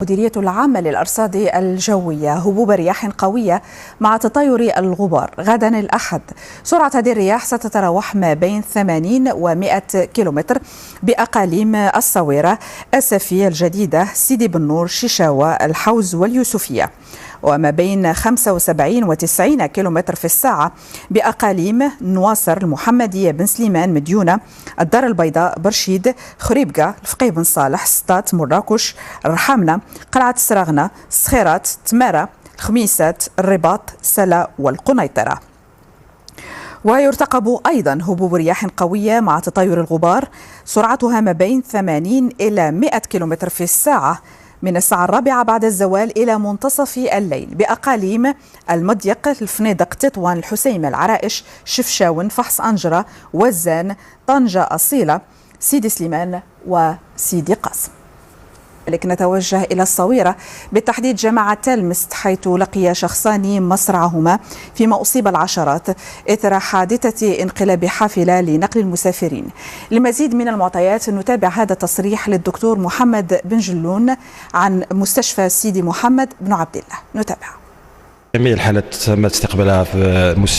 المديرية العامة للأرصاد الجوية هبوب رياح قوية مع تطاير الغبار غدا الأحد. سرعة هذه الرياح ستتراوح ما بين 80 و100 كيلومتر بأقاليم الصويرة، السفية الجديدة، سيدي بنور، شيشاوة، الحوز واليوسفية، وما بين 75 و90 كيلومتر في الساعة بأقاليم نواصر، المحمدية، بن سليمان، مديونة، الدار البيضاء، برشيد، خريبكة، الفقيه بن صالح، سطات، مراكش، الرحامنة، قلعة السراغنة، الصخيرات، تمارة، الخميسات، الرباط، سلا والقنيطرة. ويرتقب أيضا هبوب رياح قوية مع تطاير الغبار سرعتها ما بين 80 إلى 100 كيلومتر في الساعة من الساعة 4 بعد الزوال إلى منتصف الليل بأقاليم المضيق، الفنيدق، تطوان، الحسيمة، العرائش، شفشاون، فحص أنجرة، وزان، طنجة أصيلة، سيدي سليمان وسيدي قاسم. لك نتوجه إلى الصويرة، بالتحديد جماعة تلمست، حيث لقي شخصان مصرعهما فيما أصيب العشرات إثر حادثة انقلاب حافلة لنقل المسافرين. لمزيد من المعطيات نتابع هذا التصريح للدكتور محمد بن جلون عن مستشفى سيدي محمد بن عبد الله. نتابع. جميع الحالات تم استقبالها في المستشفى